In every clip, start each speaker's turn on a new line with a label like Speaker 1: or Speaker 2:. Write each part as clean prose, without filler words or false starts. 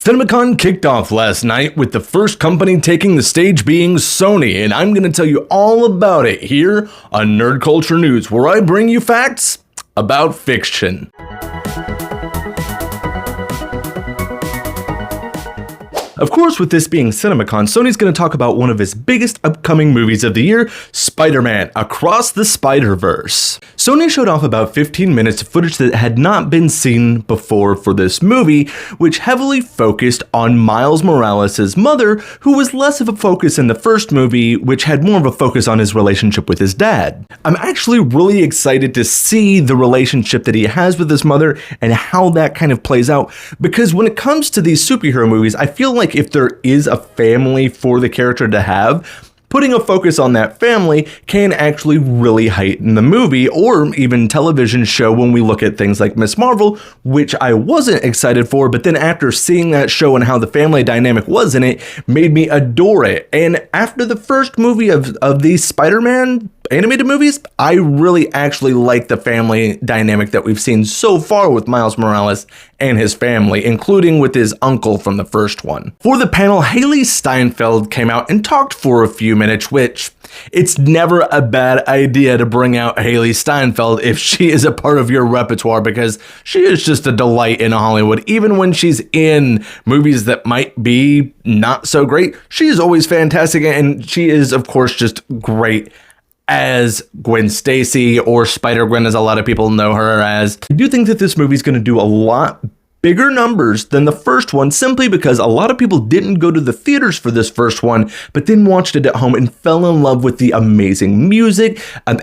Speaker 1: Cinemacon kicked off last night with the first company taking the stage being Sony, and I'm going to tell you all about it here on Nerd Culture News, where I bring you facts about fiction. Of course, with this being CinemaCon, Sony's going to talk about one of his biggest upcoming movies of the year, Spider-Man: Across the Spider-Verse. Sony showed off about 15 minutes of footage that had not been seen before for this movie, which heavily focused on Miles Morales' mother, who was less of a focus in the first movie, which had more of a focus on his relationship with his dad. I'm actually really excited to see the relationship that he has with his mother and how that kind of plays out, because when it comes to these superhero movies, I feel like if there is a family for the character to have, putting a focus on that family can actually really heighten the movie or even television show when we look at things like Ms. Marvel, which I wasn't excited for, but then after seeing that show and how the family dynamic was in it, made me adore it. And after the first movie of these Spider-Man animated movies, I really actually like the family dynamic that we've seen so far with Miles Morales and his family, including with his uncle from the first one. For the panel, Hailee Steinfeld came out and talked for a few minutes, which it's never a bad idea to bring out Hailee Steinfeld if she is a part of your repertoire, because she is just a delight in Hollywood. Even when she's in movies that might be not so great, she's always fantastic, and she is, of course, just great as Gwen Stacy, or Spider-Gwen as a lot of people know her as. I do think that this movie is going to do a lot bigger numbers than the first one, simply because a lot of people didn't go to the theaters for this first one, but then watched it at home and fell in love with the amazing music,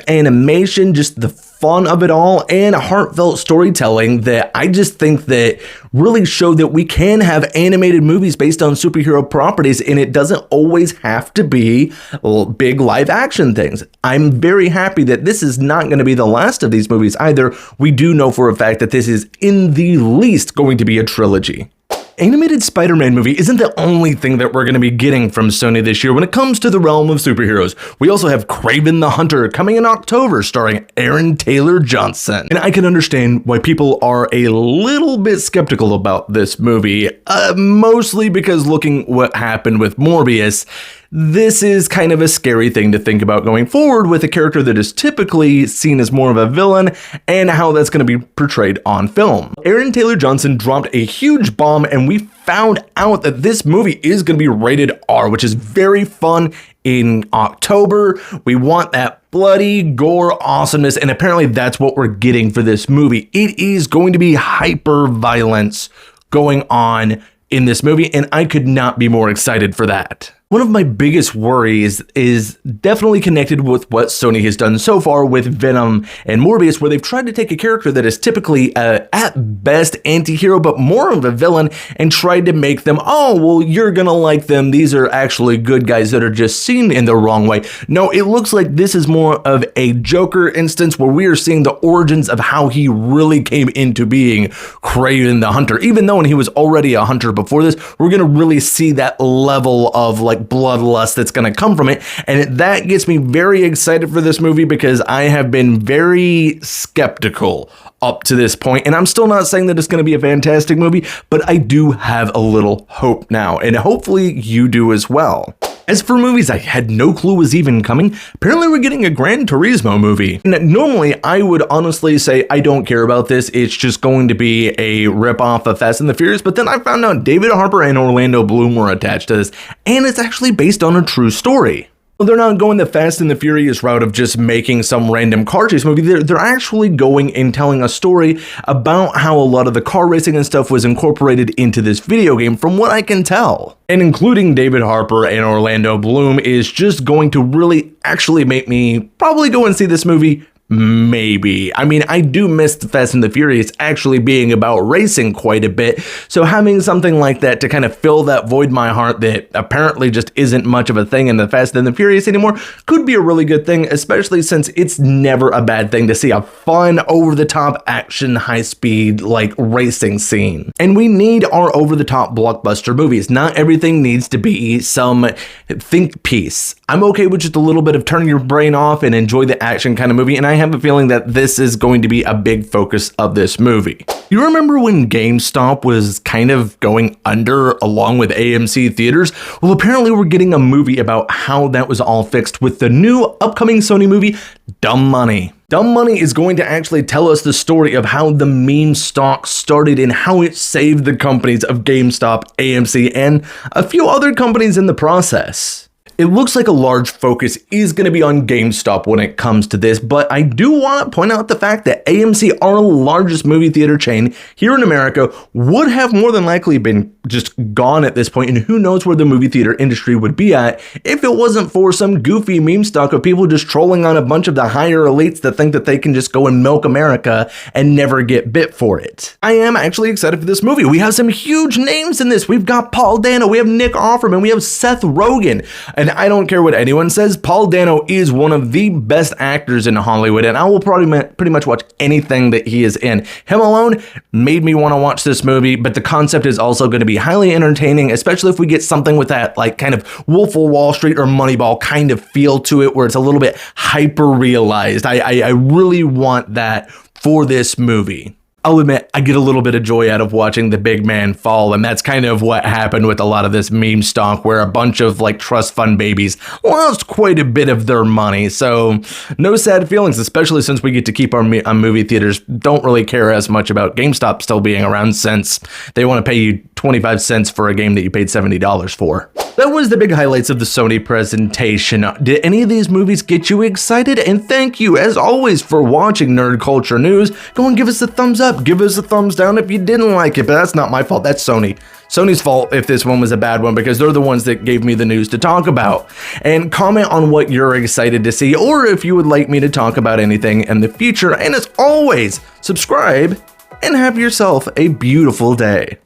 Speaker 1: animation, just the fun of it all, and heartfelt storytelling that I just think that really showed that we can have animated movies based on superhero properties, and it doesn't always have to be big live action things. I'm very happy that this is not going to be the last of these movies either. We do know for a fact that this is in the least going to be a trilogy. Animated Spider-Man movie isn't the only thing that we're going to be getting from Sony this year when it comes to the realm of superheroes. We also have Kraven the Hunter coming in October, starring Aaron Taylor Johnson. And I can understand why people are a little bit skeptical about this movie, mostly because looking what happened with Morbius, this is kind of a scary thing to think about going forward with a character that is typically seen as more of a villain and how that's going to be portrayed on film. Aaron Taylor Johnson dropped a huge bomb, and we found out that this movie is going to be rated R, which is very fun. In October, we want that bloody gore awesomeness, and apparently that's what we're getting for this movie. It is going to be hyper violence going on in this movie, and I could not be more excited for that. One of my biggest worries is definitely connected with what Sony has done so far with Venom and Morbius, where they've tried to take a character that is typically at best anti-hero, but more of a villain, and tried to make them, oh, well, you're gonna like them. These are actually good guys that are just seen in the wrong way. No, it looks like this is more of a Joker instance where we are seeing the origins of how he really came into being Kraven the Hunter. Even though he was already a hunter before this, we're gonna really see that level of like bloodlust that's going to come from it, and that gets me very excited for this movie because I have been very skeptical up to this point, and I'm still not saying that it's going to be a fantastic movie, but I do have a little hope now, and hopefully you do as well. As for movies I had no clue was even coming, apparently we're getting a Gran Turismo movie. And normally I would honestly say I don't care about this, it's just going to be a ripoff of Fast and the Furious, but then I found out David Harbour and Orlando Bloom were attached to this, and it's actually based on a true story. They're not going the Fast and the Furious route of just making some random car chase movie. They're actually going and telling a story about how a lot of the car racing and stuff was incorporated into this video game, from what I can tell. And including David Harbour and Orlando Bloom is just going to really actually make me probably go and see this movie. Maybe. I mean, I do miss the Fast and the Furious actually being about racing quite a bit, so having something like that to kind of fill that void in my heart that apparently just isn't much of a thing in the Fast and the Furious anymore could be a really good thing, especially since it's never a bad thing to see a fun, over-the-top action, high-speed, like, racing scene. And we need our over-the-top blockbuster movies. Not everything needs to be some think piece. I'm okay with just a little bit of turn your brain off and enjoy the action kind of movie, and I have a feeling that this is going to be a big focus of this movie. You remember when GameStop was kind of going under along with AMC theaters? Well, apparently we're getting a movie about how that was all fixed with the new upcoming Sony movie, Dumb Money. Dumb Money is going to actually tell us the story of how the meme stock started and how it saved the companies of GameStop, AMC, and a few other companies in the process. It looks like a large focus is going to be on GameStop when it comes to this, but I do want to point out the fact that AMC, our largest movie theater chain here in America, would have more than likely been just gone at this point, and who knows where the movie theater industry would be at if it wasn't for some goofy meme stock of people just trolling on a bunch of the higher elites that think that they can just go and milk America and never get bit for it. I am actually excited for this movie. We have some huge names in this. We've got Paul Dano, we have Nick Offerman, we have Seth Rogen, and I don't care what anyone says, Paul Dano is one of the best actors in Hollywood, and I will probably pretty much watch anything that he is in. Him alone made me want to watch this movie, but the concept is also going to be highly entertaining, especially if we get something with that like kind of Wolf of Wall Street or Moneyball kind of feel to it, where it's a little bit hyper-realized. I really want that for this movie. I'll admit, I get a little bit of joy out of watching the big man fall, and that's kind of what happened with a lot of this meme stock, where a bunch of like trust fund babies lost quite a bit of their money. So no sad feelings, especially since we get to keep our movie theaters. Don't really care as much about GameStop still being around, since they want to pay you 25 cents for a game that you paid $70 for. That was the big highlights of the Sony presentation. Did any of these movies get you excited? And thank you, as always, for watching Nerd Culture News. Go and give us a thumbs up. Give us a thumbs down if you didn't like it, but that's not my fault. That's Sony. Sony's fault if this one was a bad one, because they're the ones that gave me the news to talk about. And comment on what you're excited to see, or if you would like me to talk about anything in the future. And as always, subscribe and have yourself a beautiful day.